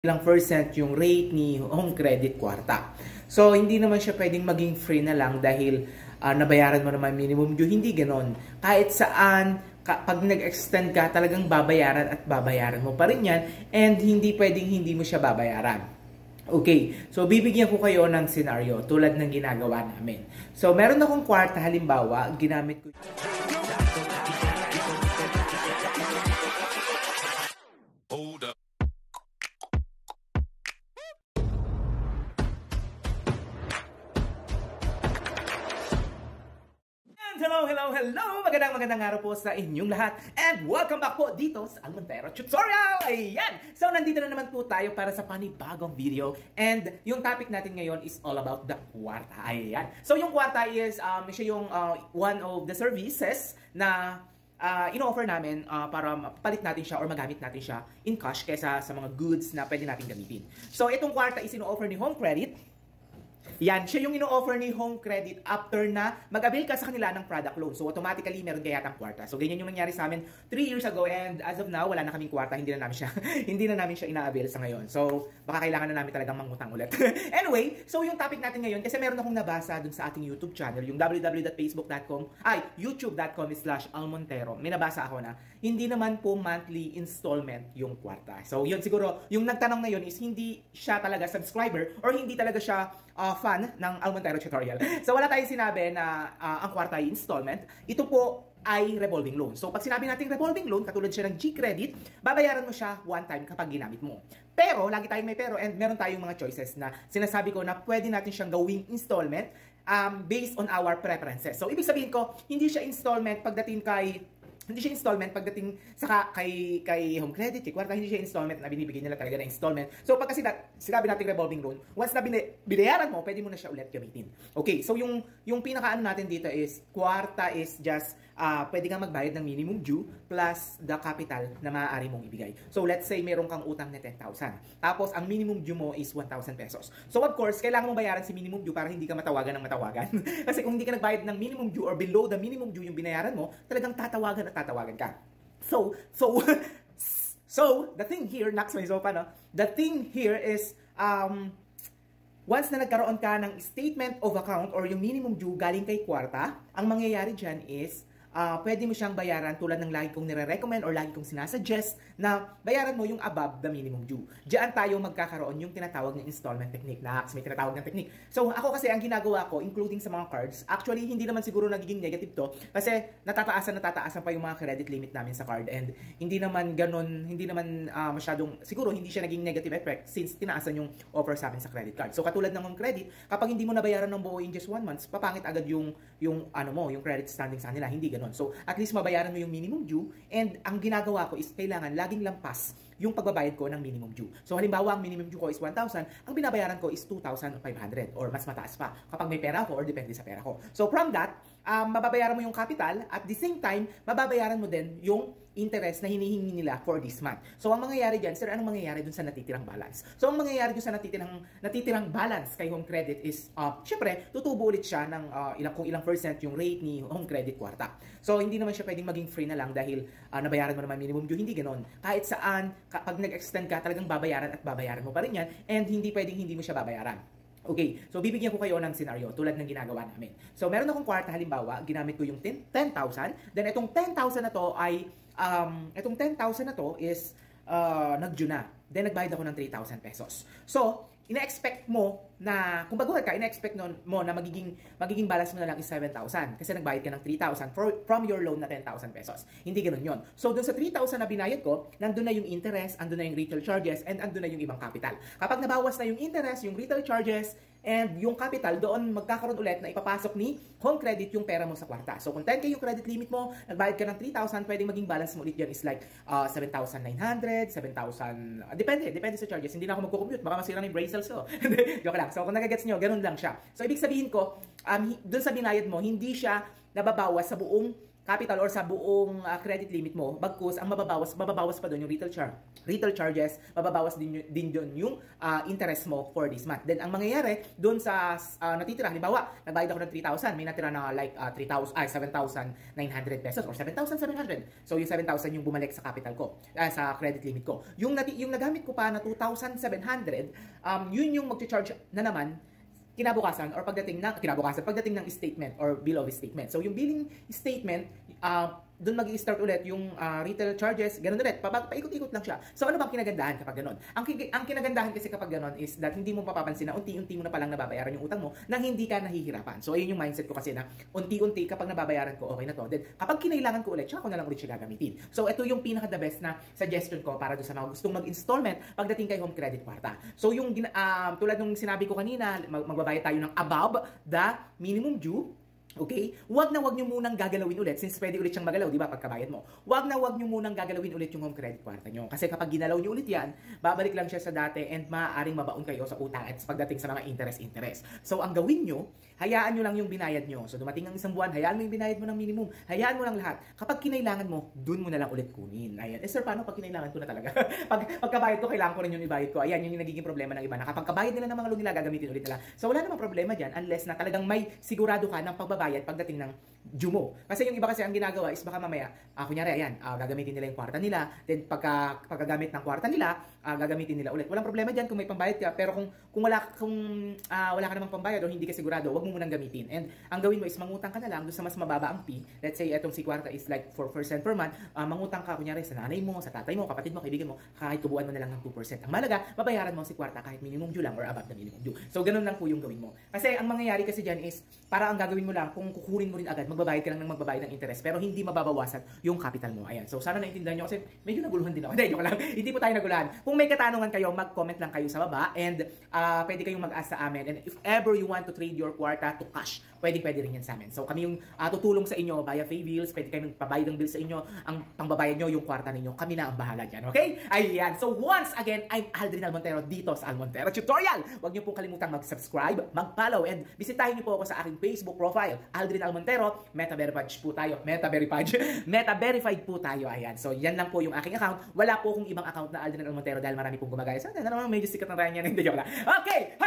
ilang percent yung rate ni Home Credit kwarta. So, hindi naman siya pwedeng maging free na lang dahil nabayaran mo naman minimum due. Hindi ganon. Kahit saan, pag nag-extend ka, talagang babayaran at babayaran mo pa rin yan and hindi pwedeng hindi mo siya babayaran. Okay, so bibigyan ko kayo ng scenario tulad ng ginagawa namin. So, meron akong kwarta, halimbawa, ginamit ko. Hello! Magandang araw po sa inyong lahat and welcome back po dito sa Almontero Tutorial! Ayan! So, nandito na naman po tayo para sa panibagong video and yung topic natin ngayon is all about the kwarta. Ayan! So, yung kwarta is, siya yung one of the services na in-offer namin para palit natin siya or magamit natin siya in cash kaysa sa mga goods na pwede natin gamitin. So, itong kwarta is in-offer ni Home Credit. Yan, siya yung ino-offer ni Home Credit after na mag-avail ka sa kanila ng product loan. So, automatically, meron kaya yatang kwarta. So, ganyan yung nangyari sa amin 3 years ago and as of now, wala na kaming kwarta. Hindi na namin siya ina-avail sa ngayon. So, baka kailangan na namin talagang mangutang ulit. Anyway, so yung topic natin ngayon, kasi meron akong nabasa dun sa ating YouTube channel, yung youtube.com/almontero. May nabasa ako na, hindi naman po monthly installment yung kwarta. So, yun siguro, yung nagtanong na yun is hindi siya talaga subscriber or hindi talaga siya fan ng Almontero Tutorial. So, wala tayong sinabi na ang kwarta ay installment. Ito po ay revolving loan. So, pag sinabi natin revolving loan, katulad siya ng G-Credit, babayaran mo siya one time kapag ginamit mo. Pero, lagi tayong may pero and meron tayong mga choices na sinasabi ko na pwede natin siyang gawing installment based on our preferences. So, ibig sabihin ko, hindi siya installment pagdating sa kay Home Credit, kay kwarta, hindi siya installment na binibigay nila talaga na installment. So pag kasi sinabi natin revolving loan, once na binayaran mo, pwede mo na siya ulit gamitin. Okay, so yung pinakaano natin dito is kwarta is just pwede kang magbayad ng minimum due plus the capital na maaari mong ibigay. So let's say meron kang utang na 10,000. Tapos ang minimum due mo is 1,000 pesos. So of course, kailangan mong bayaran si minimum due para hindi ka matawagan ng matawagan. Kasi kung hindi ka nagbayad ng minimum due or below the minimum due yung binayaran mo, talagang tatawagan ka. So the thing here, knocks my sofa, no? The thing here is once na nagkaroon ka ng statement of account or yung minimum due galing kay kwarta, ang mangyayari dyan is pwede mo siyang bayaran tulad ng lagi kong nire-recommend or lagi kong sinasuggest na bayaran mo yung above the minimum due. Diyan tayo magkakaroon yung tinatawag ng installment technique. May tinatawag ng technique. So ako kasi ang ginagawa ko, including sa mga cards, actually hindi naman siguro nagiging negative to kasi natataasan pa yung mga credit limit namin sa card and hindi naman masyadong, siguro hindi siya naging negative effect since tinaasan yung offer sa amin sa credit card. So katulad ng Home Credit, kapag hindi mo nabayaran ng buo in just 1 month, papangit agad yung credit standing sa kanila. Hindi ganun. So, at least mabayaran mo yung minimum due and ang ginagawa ko is kailangan laging lampas yung pagbabayad ko ng minimum due. So, halimbawa, ang minimum due ko is 1,000, ang binabayaran ko is 2,500 or mas mataas pa kapag may pera ko or depende sa pera ko. So, from that, mababayaran mo yung capital at the same time, mababayaran mo din yung interest na hinihingi nila for this month. So, ang mangyayari dyan, sir, anong mangyayari dun sa natitirang balance? So, ang mangyayari dun sa natitirang balance kay Home Credit is, syempre, tutubo ulit siya ng kung ilang percent yung rate ni Home Credit kwarta. So, hindi naman siya pwedeng maging free na lang dahil nabayaran mo naman minimum due. Hindi ganon. Kahit saan, pag nag-extend ka, talagang babayaran at babayaran mo pa rin yan and hindi pwedeng hindi mo siya babayaran. Okay, so bibigyan ko kayo ng scenario tulad ng ginagawa namin. So, meron akong kwarta, halimbawa, ginamit ko yung 10,000. Then, itong 10,000 na to ay is nag-due na. Then, nagbayad ako ng 3,000 pesos. So, ina-expect mo na, kung baguhan ka, ina-expect mo na magiging balance mo na lang is 7,000 kasi nagbayad ka ng 3,000 from your loan na 10,000 pesos. Hindi ganoon yon. So, dun sa 3,000 na binayad ko, nandun na yung interest, andun na yung retail charges, and andun na yung ibang capital. Kapag nabawas na yung interest, yung retail charges, and yung capital, doon magkakaroon ulit na ipapasok ni Home Credit yung pera mo sa kwarta. So, kung 10K yung credit limit mo, nagbayad ka ng 3,000, pwedeng maging balance mo ulit yan is like 7,900, 7,000, depende sa charges. Hindi na ako magko-compute, baka masira na yung brain cells ko. Joke lang. So, kung nagagets nyo, ganun lang siya. So, ibig sabihin ko, dun sa binayad mo, hindi siya nababawas sa buong capital or sa buong credit limit mo, bagkus ang mababawas pa doon yung retail charges, mababawas din doon yung interest mo for this month. Then ang mangyayari doon sa natitira, halimbawa, nagbayad ako ng 3,000, may natira na like 7,900 pesos or 7,700. So yung 7,000 yung bumalik sa capital ko, sa credit limit ko. Yung nagamit ko pa na 2,700, yun yung mag-charge na naman kinabukasan pagdating ng statement or bill of statement. So yung billing statement, doon mag-i-start ulit yung retail charges, ganun ulit, paikot-ikot lang siya. So ano bang kinagandahan kapag ganun? Ang kinagandahan kasi kapag ganun is that hindi mo papapansin na unti-unti mo na palang nababayaran yung utang mo nang hindi ka nahihirapan. So ayun yung mindset ko kasi na unti-unti kapag nababayaran ko, okay na to. Then kapag kinailangan ko ulit, tsaka ko na lang ulit siya gagamitin. So ito yung pinaka-the best na suggestion ko para doon sa mga gustong mag-installment pagdating kay Home Credit Kwarta. So yung tulad nung sinabi ko kanina, magbabayad tayo ng above the minimum due. Okay? Wag nyo munang gagalawin ulit since pwede ulit siyang magalaw, di ba, pagkabayad mo. Wag nyo munang gagalawin ulit yung Home Credit Kwarta nyo. Kasi kapag ginalaw nyo ulit yan, babalik lang siya sa dati and maaaring mabaon kayo sa utang at pagdating sa mga interest. So, ang gawin nyo, hayaan nyo lang yung binayad nyo. So, dumating ang isang buwan, hayaan mo yung binayad mo ng minimum. Hayaan mo lang lahat. Kapag kinailangan mo, dun mo na lang ulit kunin. Ayan. Sir, paano pag kinailangan ko na talaga? Pagkabayad ko, kailangan ko rin yung ibayad ko. Ayan, yun yung nagiging problema ng iba. Na kapag kabayad nila ng mga loan nila, gagamitin ulit nila. So, wala namang problema dyan unless na talagang may sigurado ka ng pagbabayad pagdating ng due mo. Kasi yung iba kasi ang ginagawa is baka mamaya, kunyari, ayan, gagamitin nila yung kwarta nila, then pagkagamit ng kwarta nila, gagamitin nila ulit. Walang problema dyan kung may pambayad ka, pero kung wala ka namang pambayad o hindi ka sigurado, wag mo munang gamitin. And ang gawin mo is mangutang ka na lang doon sa mas mababa ang fee. Let's say etong si kwarta is like 4% per month, mangutang ka kunyari sa nanay mo, sa tatay mo, kapatid mo, kaibigan mo, kahit tubuan mo na lang ng 2%. Ang malaga, mabayaran mo si kwarta kahit minimum due lang or above the minimum due. So ganun lang po yung gawin mo. Kasi ang mangyayari kasi dyan is, para ang gagawin mo lang, kung kukurin mo rin agad, magbabayad ka lang ng magbabayad ng interest, pero hindi mababawasan yung capital mo. Ayan. So sana naintindihan nyo kasi medyo naguluhan din ako. Hindi, joke lang. Hindi po tayo naguluhan. Kung may katanungan kayo, mag-comment lang kayo sa baba and pwede kayong mag-ask sa amin. And if ever you want to trade your kwarta to cash, pwede rin yan sa amin. So kami yung tutulong sa inyo via pay bills, pwede kayong magpabayad ng bills sa inyo, ang pangbabayad nyo yung kwarta ninyo, kami na ang bahala dyan. Okay? Ayan. So once again, I'm Aldrin Almontero dito sa Almontero Tutorial. Huwag nyo pong kalimutang mag-subscribe, mag-follow, and bisitahin nyo po ako sa aking Facebook profile, Aldrin Almontero. Meta-verified po tayo. Meta-verified po tayo. Ayan. So yan lang po yung aking account. Wala po akong ibang account na Aldrin Almontero dahil marami pong gumagaya. So, medyo sikat ng raya niya. Hindi, joke lang. Okay!